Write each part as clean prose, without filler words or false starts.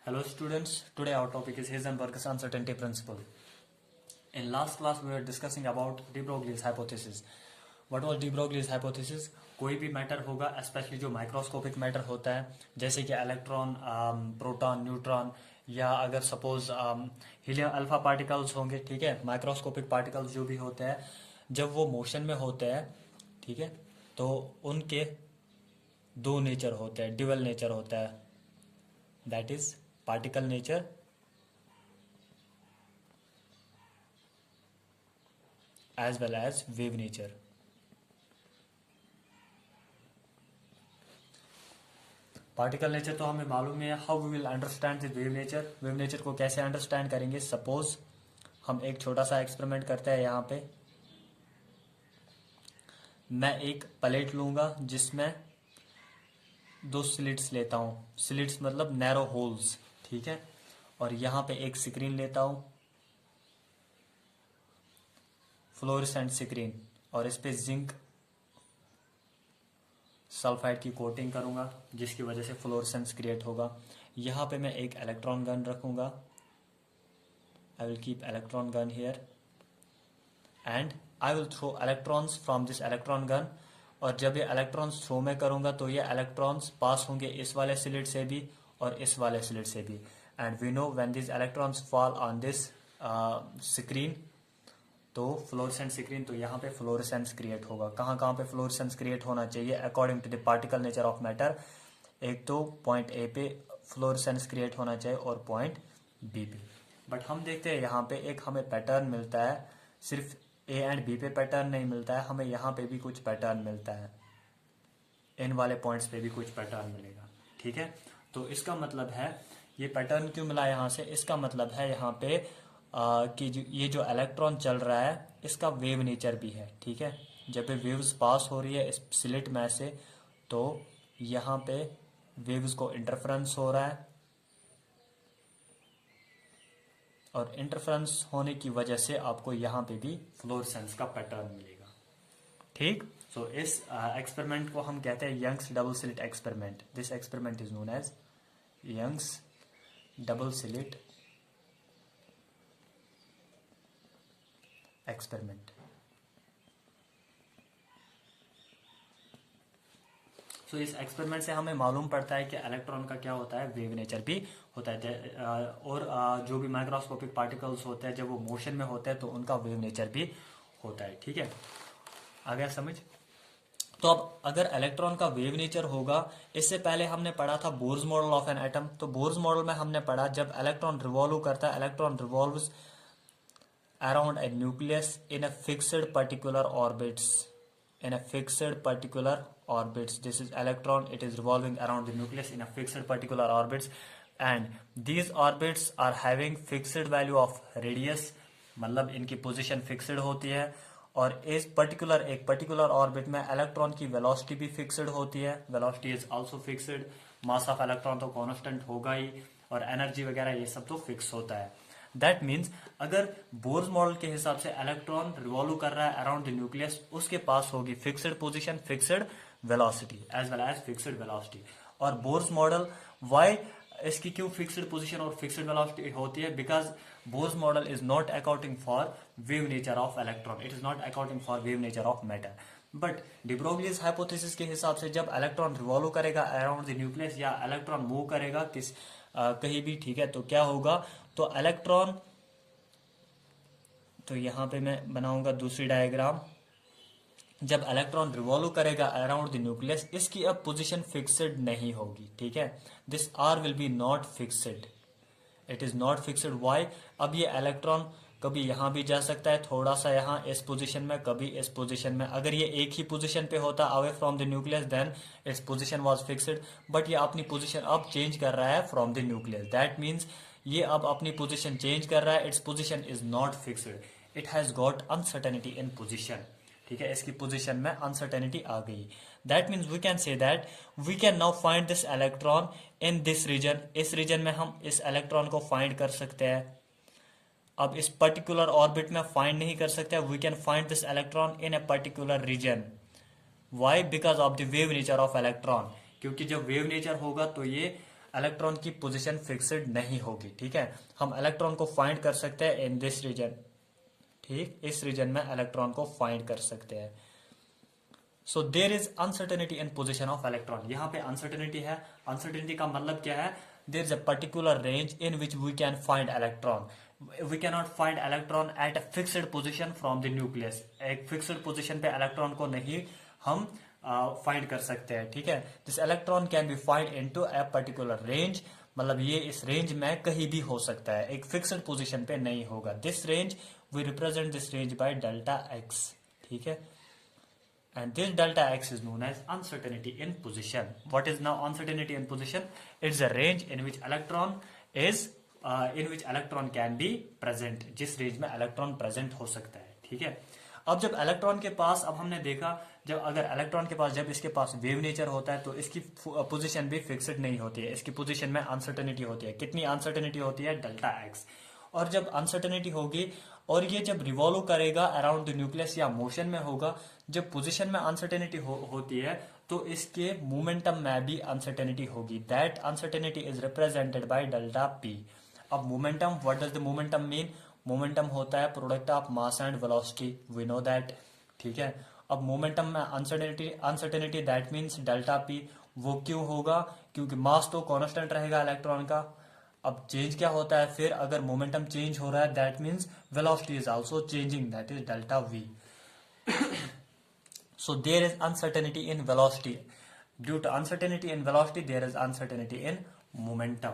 Hello students, today our topic is Heisenberg's uncertainty principle. In last class we were discussing about de Broglie's hypothesis. What was de Broglie's hypothesis? कोई भी matter होगा, specially जो microscopic matter होता है, जैसे कि electron, proton, neutron, या अगर सपोज हीलियम अल्फा पार्टिकल्स होंगे, ठीक है, माइक्रोस्कोपिक पार्टिकल्स जो भी होते हैं, जब वो मोशन में होते हैं, ठीक है, तो उनके दो नेचर होते हैं, ड्यूअल नेचर होता है, that is particle nature as well as wave nature. Particle nature तो हमें मालूम है. How we will understand the wave nature. Wave nature को कैसे अंडरस्टैंड करेंगे? सपोज हम एक छोटा सा एक्सपेरिमेंट करते हैं. यहाँ पे मैं एक प्लेट लूंगा जिसमें दो स्लिट्स लेता हूँ. स्लिट्स मतलब नैरो होल्स, ठीक है. और यहाँ पे एक स्क्रीन लेता हूँ, फ्लोरेसेंट स्क्रीन, और इस पे जिंक सल्फाइड की कोटिंग करूंगा जिसकी वजह से फ्लोरेसेंस क्रिएट होगा. यहाँ पे मैं एक इलेक्ट्रॉन गन रखूंगा. I will keep electron gun here and I will throw electrons from this electron gun. और जब ये इलेक्ट्रॉन्स थ्रो में करूंगा तो ये इलेक्ट्रॉन्स पास होंगे इस वाले स्लिट से भी और इस वाले स्लिट से भी. And we know when this electrons fall on this screen, तो फ्लोरेसेंट स्क्रीन, तो यहाँ पे फ्लोरेसेंस क्रिएट होगा. कहाँ कहाँ पे फ्लोरेसेंस क्रिएट होना चाहिए according to the particle nature of matter? एक तो पॉइंट ए पे फ्लोरेसेंस क्रिएट होना चाहिए और पॉइंट बी पे. बट हम देखते हैं यहाँ पे एक हमें पैटर्न मिलता है. सिर्फ ए एंड बी पे पैटर्न नहीं मिलता है, हमें यहाँ पे भी कुछ पैटर्न मिलता है. इन वाले पॉइंट्स पे भी कुछ पैटर्न मिलेगा, ठीक है. तो इसका मतलब है, ये पैटर्न क्यों मिला यहाँ से? इसका मतलब है यहाँ पे कि ये जो इलेक्ट्रॉन चल रहा है इसका वेव नेचर भी है, ठीक है. जब ये वेव्स पास हो रही है इस स्लिट में से, तो यहाँ पे वेव्स को इंटरफेरेंस हो रहा है और इंटरफेरेंस होने की वजह से आपको यहाँ पे भी फ्लोरेसेंस का पैटर्न मिलेगा, ठीक. सो इस एक्सपेरिमेंट को हम कहते हैं Young's double slit experiment. This experiment is known as Young's double slit experiment. सो इस एक्सपेरिमेंट से हमें मालूम पड़ता है कि इलेक्ट्रॉन का क्या होता है, वेव नेचर भी होता है. और जो भी माइक्रोस्कोपिक पार्टिकल्स होते हैं जब वो मोशन में होते हैं तो उनका वेव नेचर भी होता है, ठीक है. आ गया समझ? तो अब अगर इलेक्ट्रॉन का वेव नेचर होगा, इससे पहले हमने पढ़ा था Bohr's model of an atom. तो बोर्स मॉडल में हमने पढ़ा जब इलेक्ट्रॉन रिवॉल्व करता है, electron revolves around a nucleus in a fixed particular orbits. In a fixed particular orbits, this is electron, it is revolving around the nucleus in a fixed particular orbits, and these orbits are having fixed value of radius, मतलब इनकी position fixed होती है. और इस particular एक particular orbit में electron की velocity भी फिक्स्ड होती है. Velocity is also fixed. Mass of electron तो कांस्टेंट होगा ही, और एनर्जी वगैरह ये सब तो फिक्स होता है. दैट मीन्स अगर बोर्स मॉडल के हिसाब से इलेक्ट्रॉन रिवॉल्व कर रहा है अराउंड द न्यूक्लियस, उसके पास होगी fixed position, fixed velocity as well as fixed velocity. और बोर्स मॉडल वाई इसकी क्यों फिक्स्ड पोजीशन और फिक्स्ड वेलोसिटी होती है? Because Bohr's model is not accounting for wave nature of electron, it is not accounting for wave nature of matter. But de Broglie's hypothesis के हिसाब से जब electron revolve करेगा अराउंड द न्यूक्लियस या electron move करेगा कहीं भी, ठीक है, तो क्या होगा? तो इलेक्ट्रॉन, तो यहां पे मैं बनाऊंगा दूसरी डायग्राम. जब इलेक्ट्रॉन रिवॉल्व करेगा अराउंड द न्यूक्लियस, इसकी अब पोजीशन फिक्स्ड नहीं होगी, ठीक है. This are will be not fixed, it is not fixed. Why? अब ये इलेक्ट्रॉन कभी यहां भी जा सकता है, थोड़ा सा यहां इस पोजीशन में, कभी इस पोजीशन में. अगर ये एक ही पोजीशन पे होता away from the nucleus, then its position was fixed. But ये अपनी पोजीशन अब चेंज कर रहा है from the nucleus. That means ये अब अपनी पोजीशन चेंज कर रहा है. Its position is not fixed, it has got uncertainty in position, ठीक है. इसकी पोजीशन में अनसर्टेनिटी आ गई. That means we can say that we can now find this electron in this region. इस रीजन में हम इस इलेक्ट्रॉन को फाइंड कर सकते हैं. अब इस पर्टिकुलर ऑर्बिट में फाइंड नहीं कर सकते. We can find this electron in a particular region. Why? Because of the wave nature of electron. क्योंकि जब वेव नेचर होगा तो ये इलेक्ट्रॉन की पोजीशन फिक्स्ड नहीं होगी। ठीक है, हम इलेक्ट्रॉन को फाइंड कर सकते हैं इन दिस रीजन। ठीक, इस रीजन में इलेक्ट्रॉन को फाइंड कर सकते हैं। So there is uncertainty in position of electron. यहाँ पे अनसर्टेनिटी है। अनसर्टेनिटी का मतलब क्या है? There is a particular range in which we can find electron. We can not find electron at a fixed position from the nucleus. एक fixed position पे electron को नहीं हम फाइंड कर सकते हैं। ठीक है, this electron can be find into a particular range. मतलब ये इस रेंज में कहीं भी हो सकता है, एक फिक्स्ड पोजिशन पे नहीं होगा। This range we represent this range by delta x. ठीक है, and this delta x is known as uncertainty in position. What is now uncertainty in position? It's a range in which electron is in which electron can be present, जिस range में electron present हो सकता है। ठीक है, अब जब electron के पास, अब हमने देखा जब अगर इलेक्ट्रॉन के पास, जब इसके पास वेव नेचर होता है तो इसकी पोजीशन भी फिक्स्ड नहीं होती है, इसकी पोजीशन में अनसर्टेनिटी होती है। कितनी अनसर्टेनिटी होती है? Delta x. और जब अनसर्टेनिटी होगी और ये जब रिवॉल्व करेगा अराउंड द न्यूक्लियस या मोशन में होगा, जब पोजीशन में अनसर्टेनिटी होती है तो इसके मोमेंटम में भी अनसर्टेनिटी होगी। That uncertainty is represented by delta P. अब momentum, what does the momentum mean? Momentum होता है product of mass and velocity, we know that. ठीक है, अब मोमेंटम में uncertainty that means delta P. वो क्यों होगा? क्योंकि मास तो कांस्टेंट रहेगा इलेक्ट्रॉन का। अब चेंज क्या होता है फिर? अगर मोमेंटम चेंज हो रहा है that means velocity is also changing, that is delta we. So there is uncertainty in velocity. Due to uncertainty in velocity, there is uncertainty in momentum.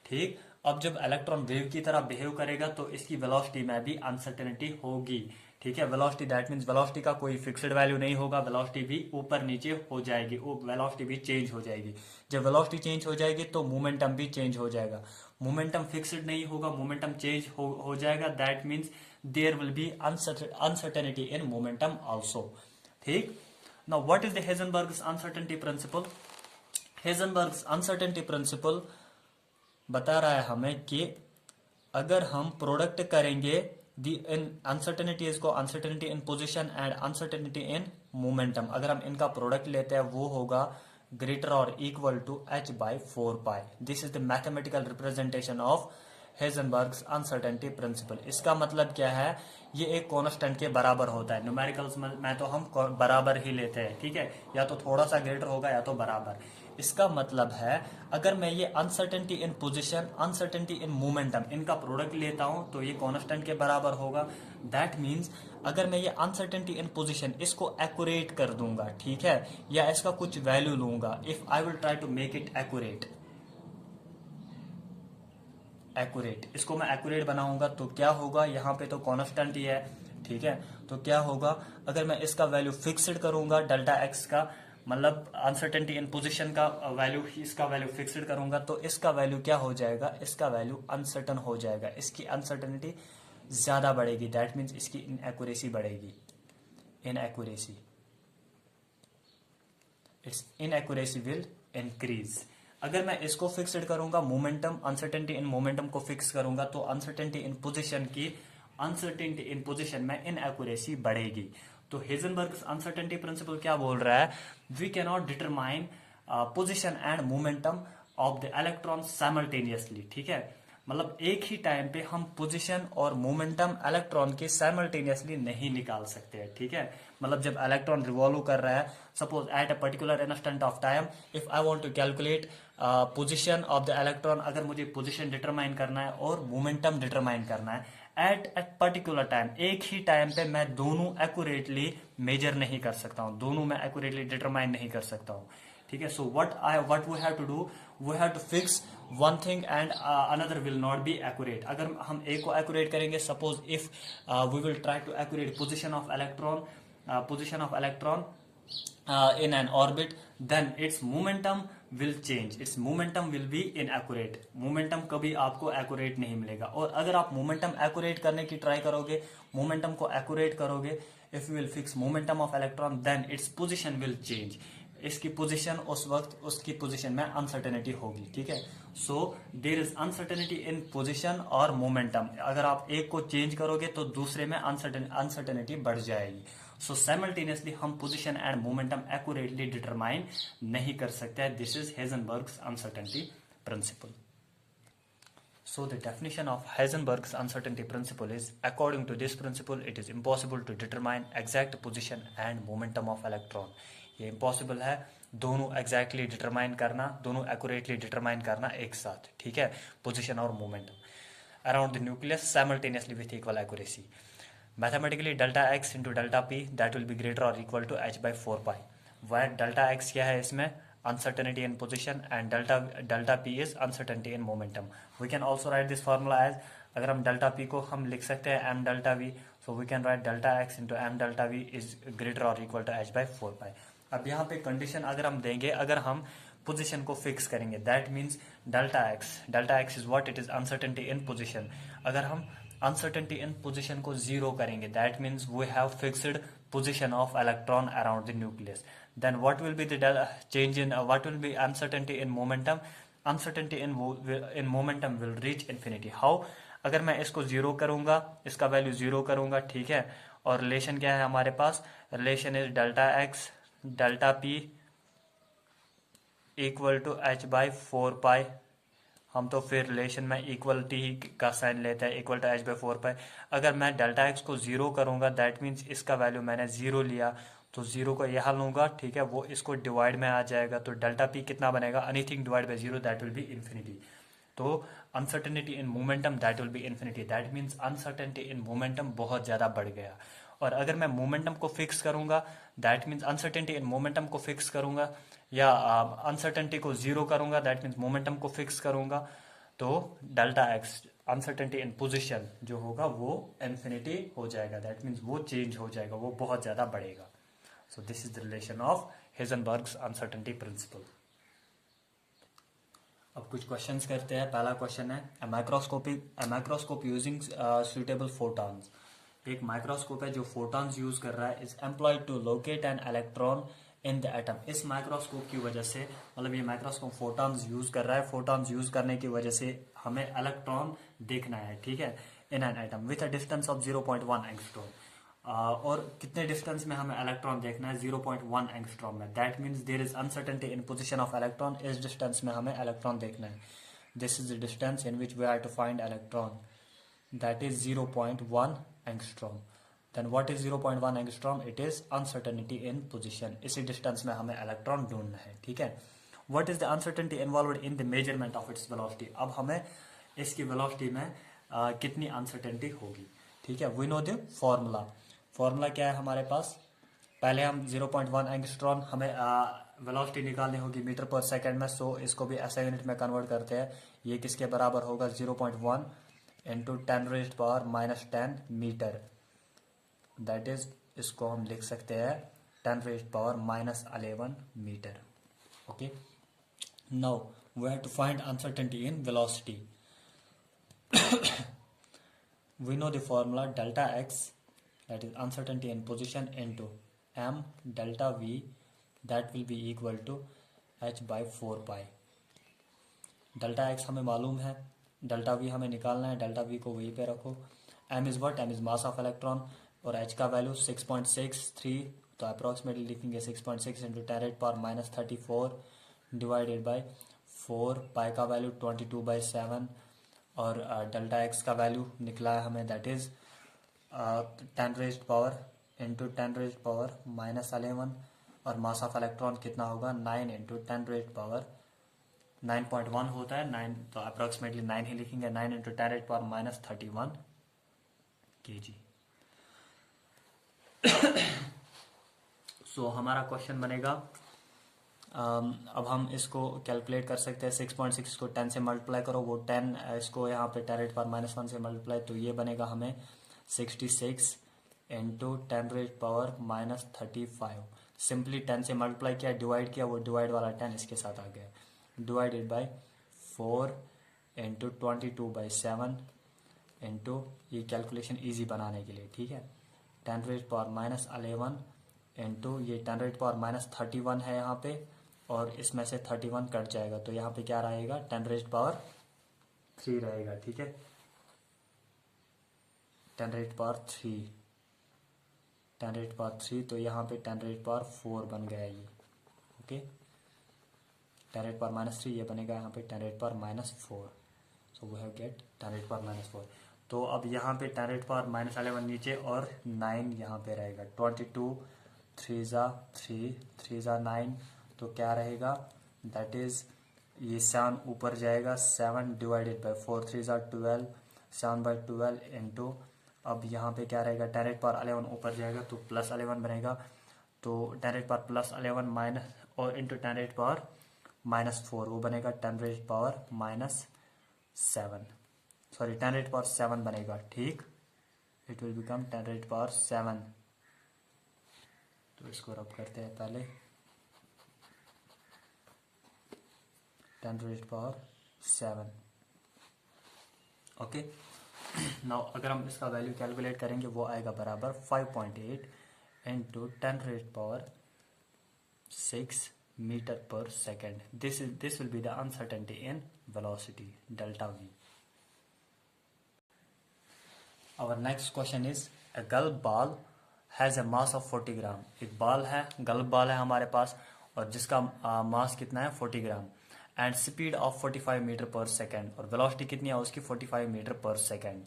ठीक, अब जब इलेक्ट्रॉन वेव की तरह बिहेव करेगा तो इसकी वेलोसिटी में भी अनसर्टेनिटी होगी। ठीक है, वेलोसिटी दैट मीन्स वेलोसिटी का कोई फिक्स्ड वैल्यू नहीं होगा, वेलोसिटी भी ऊपर नीचे हो जाएगी, वेलोसिटी भी चेंज हो जाएगी। जब वेलोसिटी चेंज हो जाएगी तो मोमेंटम भी चेंज हो जाएगा। मोमेंटम फिक्स्ड नहीं होगा, मोमेंटम चेंज हो जाएगा, that means there will be uncertainty in momentum also. ठीक, now what is the Heisenberg's uncertainty principle? Heisenberg's uncertainty principle बता रहा है हमें कि अगर हम प्रोडक्ट करेंगे दी इन अनसर्टेनिटी इसको uncertainty in position and uncertainty in momentum, अगर हम इनका प्रोडक्ट लेते हैं वो होगा ग्रेटर और equal to h by 4 pi. This is the mathematical representation of Heisenberg's uncertainty principle. इसका मतलब क्या है? ये एक कांस्टेंट के बराबर होता है। न्यूमेरिकल्स में तो हम बराबर ही लेते हैं। ठीक है, या तो थोड़ा सा ग्रेटर होगा या तो बराबर। इसका मतलब है अगर मैं ये uncertainty in position, uncertainty in momentum, इनका प्रोडक्ट लेता हूं तो ये कांस्टेंट के बराबर होगा। दैट मीन्स अगर मैं ये अनसर्टेनिटी इन पोजीशन इसको एक्यूरेट कर दूंगा, ठीक है, या इसका कुछ वैल्यू लूंगा, if I will try to make it accurate, इसको मैं एक्यूरेट बनाऊंगा तो क्या होगा? यहाँ पे तो कांस्टेंट ही है। ठीक है, तो क्या होगा अगर मैं इसका वैल्यू फिक्स्ड करूंगा, डेल्टा एक्स का मतलब अनसर्टेनिटी इन पोजीशन का वैल्यू, इसका वैल्यू फिक्स्ड करूंगा तो इसका वैल्यू क्या हो जाएगा? इसका वैल्यू अनसर्टन हो जाएगा, इसकी अनसर्टेनिटी ज्यादा बढ़ेगी। दैट मीन्स इसकी इनएक्यूरेसी बढ़ेगी, inaccuracy, its inaccuracy will increase. अगर मैं इसको फिक्स्ड करूंगा, मोमेंटम, अनसर्टेनिटी इन मोमेंटम को फिक्स करूंगा तो अनसर्टेनिटी इन पोजीशन की, अनसर्टेनिटी इन पोजीशन में इनएक्यूरेसी बढ़ेगी। तो हेजनबर्ग्स अनसर्टेनिटी प्रिंसिपल क्या बोल रहा है? We can not determine position and momentum of the electron simultaneously. ठीक है, मतलब एक ही टाइम पे हम पोजीशन और मोमेंटम इलेक्ट्रॉन के साइमल्टेनियसली नहीं निकाल सकते हैं। ठीक है, मतलब जब इलेक्ट्रॉन रिवॉल्व कर रहा है, suppose at a particular instant of time, if I want to calculate position of the electron, अगर मुझे पोजीशन डिटरमाइन करना है और मोमेंटम डिटरमाइन करना है एट ए पर्टिकुलर टाइम, एक ही टाइम पे मैं दोनों एक्यूरेटली मेजर नहीं कर सकता हूँ, दोनों मैं एक्यूरेटली डिटरमाइन नहीं कर सकता हूँ। ठीक है, so what we have to do, we have to fix one thing and another will not be accurate. अगर हम एक को एक्यूरेट करेंगे, suppose if we will try to accurate position of electron in an orbit, then its momentum will change, its momentum will be inaccurate, momentum कभी आपको accurate नहीं मिलेगा। और अगर आप momentum accurate करने की ट्राई करोगे, momentum को accurate करोगे, if you will fix momentum of electron, then its position will change, इसकी पोजीशन उस वक्त उसकी पोजीशन में अनसर्टेनिटी होगी। ठीक है, so there is uncertainty in position और मोमेंटम। अगर आप एक को चेंज करोगे तो दूसरे में अनसर्टेनिटी बढ़ जाएगी। सो साइमल्टेनियसली हम position and momentum accurately determine नहीं कर सकते हैं। This is Heisenberg's uncertainty principle. So the definition of Heisenberg's uncertainty principle is, according to this principle, it is impossible to determine exact position and momentum of electron. ये impossible है दोनों exactly determine करना, दोनों accurately determine करना एक साथ, ठीक है, position और momentum around the nucleus simultaneously with equal accuracy. Mathematically, delta x into delta p, that will be greater or equal to h by 4 pi. Where delta x क्या है इसमें, uncertainty in position, and delta p is uncertainty in momentum. We can also write this formula as, अगर हम delta p को हम लिख सकते हैं m delta v, so we can write delta x into m delta v is greater or equal to h by 4 pi. अब यहाँ पे कंडीशन अगर हम देंगे, अगर हम पोजीशन को फिक्स करेंगे, that means delta x is what, it is uncertainty in position. अगर हम अनसर्टेनिटी इन पोजीशन को जीरो करेंगे, that means we have fixed position of electron around the nucleus. then what will be the change in what will be uncertainty in momentum? Uncertainty in momentum will reach infinity. how? अगर मैं इसको zero करूंगा, इसका value zero करूंगा, ठीक है, और relation क्या है हमारे पास, relation is delta X delta P equal to H by 4 pi. हम तो फिर रिलेशन में इक्वलिटी का साइन लेते हैं, इक्वल टू एच बाई 4 पाई. अगर मैं डेल्टा एक्स को जीरो करूंगा, दैट मीन्स इसका वैल्यू मैंने जीरो लिया, तो जीरो को यहाँ लूंगा, ठीक है, वो इसको डिवाइड में आ जाएगा, तो डेल्टा पी कितना बनेगा, anything divide by zero, that will be infinity. तो uncertainty in momentum that will be infinity. That means uncertainty in momentum बहुत ज्यादा बढ़ गया. और अगर मैं मोमेंटम को फिक्स करूंगा, that means uncertainty in momentum को फिक्स करूंगा, या अनसर्टेनिटी को जीरो करूंगा, दैट मीन्स मोमेंटम को फिक्स करूंगा, तो delta x uncertainty in position जो होगा वो इन्फिनिटी हो जाएगा. दैट मीन्स वो चेंज हो जाएगा, वो बहुत ज्यादा बढ़ेगा. So this is the relation of Heisenberg's uncertainty principle. अब कुछ क्वेश्चंस करते हैं. पहला क्वेश्चन है, a microscope using suitable photons. एक माइक्रोस्कोप है जो फोटॉन्स यूज कर रहा है, is employed to locate an electron in the atom. इस माइक्रोस्कोप की वजह से, मतलब ये माइक्रोस्कोप फोटॉन्स यूज कर रहा है, फोटॉन्स यूज करने की वजह से हमें इलेक्ट्रॉन देखना है, ठीक है, in an atom with a distance of 0.1 angstrom. और कितने डिस्टेंस में हमें इलेक्ट्रॉन देखना है, 0.1 एंगस्ट्रॉम में. That means there is uncertainty in position of electron. इस डिस्टेंस में हमें इलेक्ट्रॉन देखना है. This is the distance in which we are to find electron, that is 0.1 angstrom. Then what is 0.1 angstrom? It is uncertainty in position. इसी distance में हमें electron ढूंढना है, ठीक है. What is the uncertainty involved in the measurement of its velocity? अब हमें इसकी वेलोसिटी में कितनी अनसर्टेनिटी होगी, ठीक है. वी नो द फॉर्मूला क्या है हमारे पास. पहले हम 0.1 एंगस्ट्रॉन हमें वेलोसिटी निकालनी होगी मीटर पर सेकंड में, सो इसको भी ऐसा यूनिट में कन्वर्ट करते हैं. ये किसके बराबर होगा, 0.1 इंटू 10⁻⁻10 मीटर. दैट इज, इसको हम लिख सकते हैं 10⁻⁻11 metre. Okay, now we have to find uncertainty in velocity. We know the formula delta x, that is uncertainty in position, into m delta v, that will be equal to h by 4 pi. Delta x हमें मालूम है, delta v हमें निकालना है, delta v को वहीं पे रखो. m is what, m is mass of electron, और h का वैल्यू 6.63, तो अप्रोक्सीमेटली लिखेंगे 6.6 इंटू 10⁻34 डिवाइडेड बाई 4. पाई का वैल्यू 22/7, और डेल्टा x का वैल्यू निकला है हमें, that is 10 raised power into 10 raised power -11, और मास ऑफ इलेक्ट्रॉन कितना होगा, 9 इंटू 10 रेज्ड पावर 9.1 होता है, 9, तो अप्रोक्सीमेटली 9 ही लिखेंगे. 9 इंटू 10 रेज्ड पावर -31 kg. सो हमारा क्वेश्चन बनेगा, अब हम इसको कैलकुलेट कर सकते हैं. 6.6 को 10 से मल्टीप्लाई करो, वो 10 इसको यहाँ पे 10 रेज्ड पावर -1 से मल्टीप्लाई, तो ये बनेगा हमें 66 इंटू 10 रेज्ड पावर -35. सिंपली 10 से मल्टीप्लाई किया, डिवाइड किया, वो डिवाइड वाला 10 इसके साथ आ गया, डिवाइडेड बाय 4 इंटू 22/7 इंटू, ये कैलकुलेशन इजी बनाने के लिए, ठीक है, 10 रेज्ड पावर -11 इंटू ये 10 रेज्ड पावर -31 है यहाँ पे, और इसमें से 31 कट जाएगा, तो यहाँ पे क्या रहेगा, 10 रेज्ड पावर 3 रहेगा, ठीक है, 10 रेज्ड पावर 3, 10 रेज्ड पावर 3, तो यहाँ पे 10 रेज्ड पावर 4 बन गया ये. ओके, 10⁻³ ये बनेगा यहाँ पे 10⁻⁴. So we have get 10⁻⁴. तो अब यहाँ पे 10⁻11 नीचे और 9 यहाँ पे रहेगा. 22 3 ज़ा 3 3 ज़ा 9. तो क्या रहेगा, दैट इज ये 7 ऊपर जाएगा. 7 डिवाइडेड बाई 4 3 ज़ा 12. 7/12 इंटू, अब यहाँ पे क्या रहेगा, 10⁻11 ऊपर जाएगा तो +11 बनेगा. तो 10⁻+11 माइनस और इंटू 10⁻⁻4 वो बनेगा 10⁻⁻7. सॉरी 10⁻7 बनेगा. ठीक, इट विल बिकम 10⁻7. तो इसको रब करते हैं पहले. 10⁻7. ओके. नाउ अगर हम इसका वैल्यू कैलकुलेट करेंगे वो आएगा बराबर 5.8 इंटू 10⁻6 मीटर पर second. This will be the uncertainty in velocity delta we. Our next question is a golf ball has a mass of 40 ग्राम. एक बॉल है, गल्फ बॉल है हमारे पास और जिसका मास कितना है 40 gram and speed of 45 metre पर सेकेंड और वेलोसिटी कितनी है उसकी 45 मीटर पर second.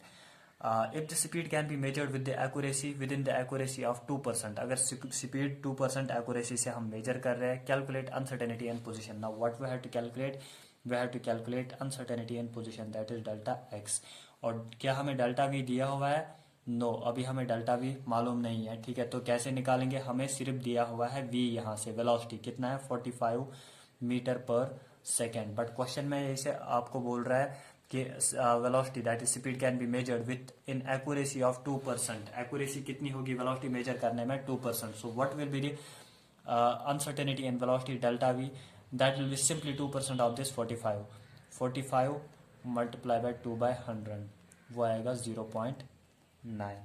If the speed can be measured with the accuracy within the accuracy of 2%. अगर स्पीड 2% एक्यूरेसी से हम मेजर कर रहे हैं, calculate uncertainty and position. Now what we have to calculate, we have to calculate uncertainty and position, that is delta x. और क्या हमें delta we दिया हुआ है? नो, अभी हमें डेल्टा वी मालूम नहीं है. ठीक है, तो कैसे निकालेंगे, हमें सिर्फ दिया हुआ है वी. यहाँ से वेलोसिटी कितना है 45 मीटर पर सेकेंड. बट क्वेश्चन में इसे आपको बोल रहा है कि velocity that is speed can be measured with in accuracy of 2%. Accuracy कितनी होगी वेलोसिटी मेजर करने में? 2%. So what will be the uncertainty in velocity delta v? That will be simply 2% of this 45 multiply by 2/100 वो आएगा 0.9.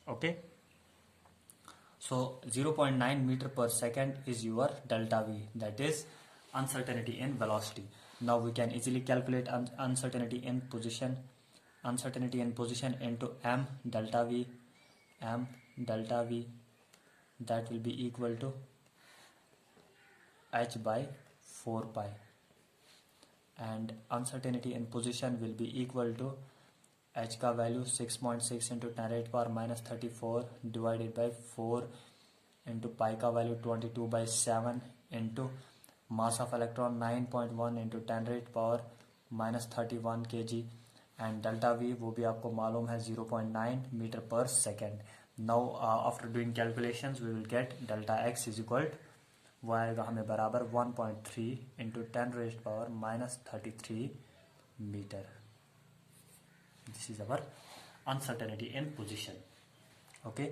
Okay, सो 0.9 meter पर second is your delta v, that is uncertainty in velocity. Now we can easily calculate uncertainty in position. Uncertainty in position into m delta v. That will be equal to h by 4 pi. And uncertainty in position will be equal to h का value 6.6 into 10⁻⁻34 divided by 4 into pi का value 22/7 into mass of electron 9.1 into 10⁻⁻31 kg and delta v वो भी आपको मालूम है 0.9 meter पर second. Now after doing calculations we will get delta x is equal वो आएगा हमें बराबर 1.3 into 10⁻⁻33 meter. This is our uncertainty in position. Okay,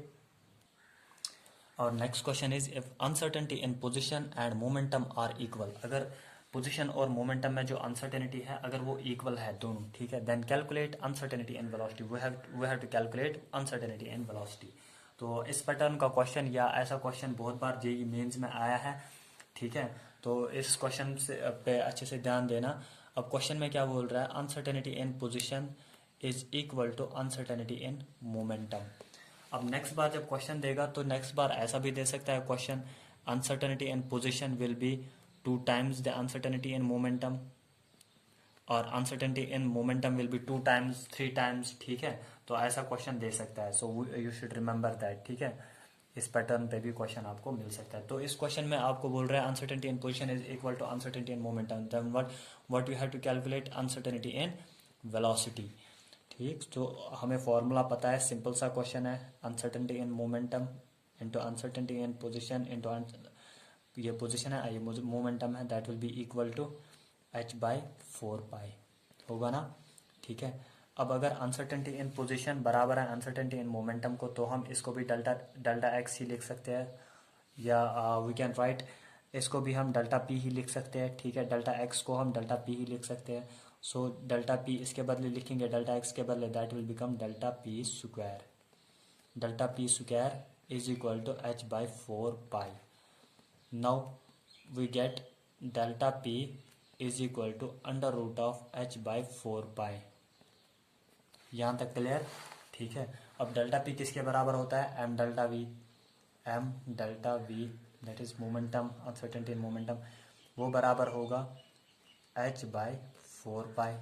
और next question is if uncertainty in position and momentum are equal. अगर position और momentum में जो uncertainty है अगर वो इक्वल है दोनों, ठीक है, then calculate uncertainty in velocity. We have to calculate uncertainty in velocity. तो इस पैटर्न का क्वेश्चन या ऐसा क्वेश्चन बहुत बार जेईई मेंस में आया है. ठीक है, तो इस क्वेश्चन से पे अच्छे से ध्यान देना. अब क्वेश्चन में क्या बोल रहा है, uncertainty in position is equal to uncertainty in momentum. अब नेक्स्ट बार जब क्वेश्चन देगा तो नेक्स्ट बार ऐसा भी दे सकता है question, uncertainty in position will be 2 times the uncertainty in momentum और uncertainty in momentum will be 2 times 3 times. ठीक है, तो ऐसा क्वेश्चन दे सकता है. So you should remember that. ठीक है, इस पैटर्न पे भी क्वेश्चन आपको मिल सकता है. तो इस क्वेश्चन में आपको बोल रहा है uncertainty in position is equal to uncertainty in momentum. Then what you have to calculate uncertainty in velocity. ठीक, तो हमें फॉर्मूला पता है, सिंपल सा क्वेश्चन है. Uncertainty in momentum into uncertainty in position into ये पोजीशन है, ये मोमेंटम है, that will be equal to h by 4 pi होगा ना. ठीक है, अब अगर अनसर्टेनिटी इन पोजीशन बराबर है अनसर्टेनिटी इन मोमेंटम को तो हम इसको भी डेल्टा एक्स ही लिख सकते हैं या वी कैन राइट इसको भी हम डेल्टा पी ही लिख सकते हैं. ठीक है, डेल्टा एक्स को हम डेल्टा पी ही लिख सकते हैं. सो डेल्टा पी इसके बदले लिखेंगे डेल्टा एक्स के बदले, that will become delta p square. Delta p square is equal to h by 4 pi. Now we get delta p is equal to under root of h by 4 pi. यहाँ तक clear? ठीक है, अब delta P किसके बराबर होता है? m delta v. m delta v that is momentum, uncertainty in momentum, वो बराबर होगा h/4 पाई,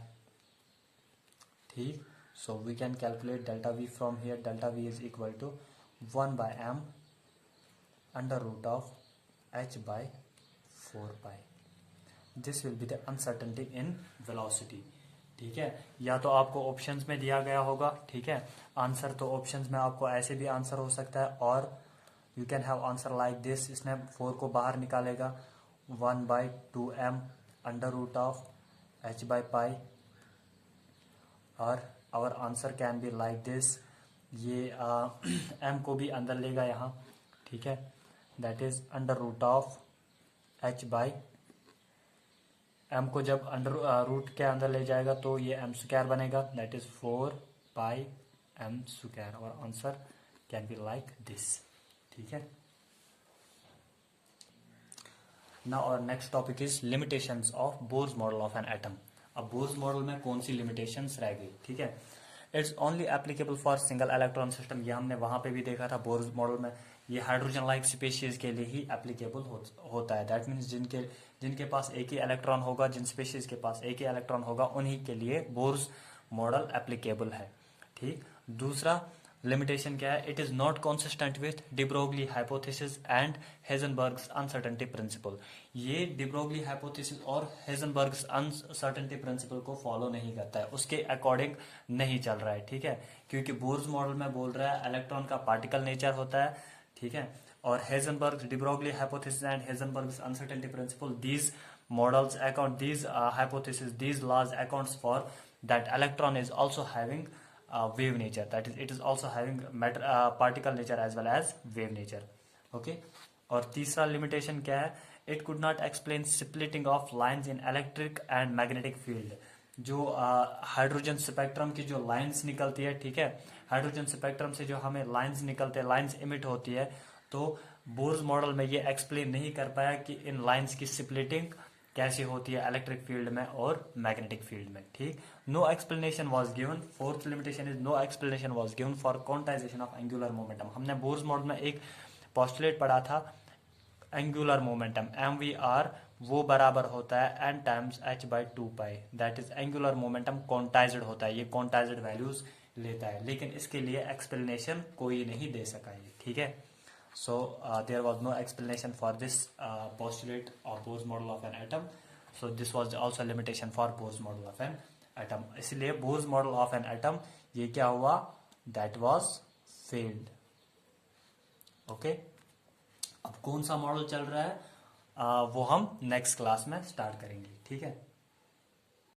ठीक। So we can calculate delta v from here, delta v is equal to 1/m under root of h/4 pi. This will be the uncertainty in velocity, ठीक है। या तो आपको options में दिया गया होगा, ठीक है, आंसर तो ऑप्शंस में आपको ऐसे भी आंसर हो सकता है, और you can have answer like this, इसने 4 को बाहर निकालेगा 1/2m अंडर रूट ऑफ h/पाई, और our answer can be like this, ये m को भी अंदर लेगा यहाँ, ठीक है, that is under root of h/, m को जब अंडर रूट के अंदर ले जाएगा तो ये m² बनेगा, दैट इज 4πm², और answer can be like this, ठीक है। नाउ और next topic is limitations of Bohr's model of an atom. अब बोर्स मॉडल में कौन सी लिमिटेशंस रह गई, ठीक है। It's only applicable for single electron system, ये हमने वहां पे भी देखा था बोर्स मॉडल में, ये हाइड्रोजन लाइक स्पीशीज के लिए ही एप्लीकेबल होता है। दैट मीन्स जिनके पास एक ही इलेक्ट्रॉन होगा, जिन स्पीशीज के पास एक ही इलेक्ट्रॉन होगा, उन्हीं के लिए बोर्स मॉडल एप्लीकेबल है, ठीक। दूसरा लिमिटेशन क्या है, it is not consistent with de Broglie hypothesis and Heisenberg's uncertainty principle. ये डी ब्रोगली हाइपोथेसिस और हेजनबर्ग्स अनसर्टेनिटी प्रिंसिपल को फॉलो नहीं करता है, उसके अकॉर्डिंग नहीं चल रहा है, ठीक है, क्योंकि बोर्स मॉडल में बोल रहा है इलेक्ट्रॉन का पार्टिकल नेचर होता है, ठीक है, और Heisenberg's de Broglie hypothesis and Heisenberg's uncertainty principle, these models account, these hypothesis, these laws accounts for that electron is also having wave nature, that is it is also having matter particle nature as well as wave nature, okay। और तीसरा limitation क्या है, it could not explain splitting of lines in electric and magnetic field। जो hydrogen spectrum की जो lines निकलती है, ठीक है, हाइड्रोजन स्पेक्ट्रम से जो हमें लाइंस निकलते हैं, लाइंस इमिट होती है, तो बोर्स मॉडल में ये एक्सप्लेन नहीं कर पाया कि इन लाइंस की स्प्लिटिंग कैसी होती है इलेक्ट्रिक फील्ड में और मैग्नेटिक फील्ड में, ठीक। No explanation was given, fourth limitation is no explanation was given for quantization of angular momentum. हमने बोर्स मॉडल में एक पोस्टुलेट पढ़ा था, एंगुलर मोमेंटम MVR, वो बराबर होता है n times h/2 pi, that is angular momentum quantized होता है, ये क्वांटाइज्ड वैल्यूज लेता है, लेकिन इसके लिए एक्सप्लेनेशन कोई नहीं दे सका ये, ठीक है। So there was no explanation for this postulate of Bohr's model of an atom. So this was also a limitation for Bohr's model of an atom. इसलिए Bohr's model of an atom ये क्या हुआ, that was failed. Okay. अब कौन सा model चल रहा है वो हम नेक्स्ट क्लास में स्टार्ट करेंगे, ठीक है।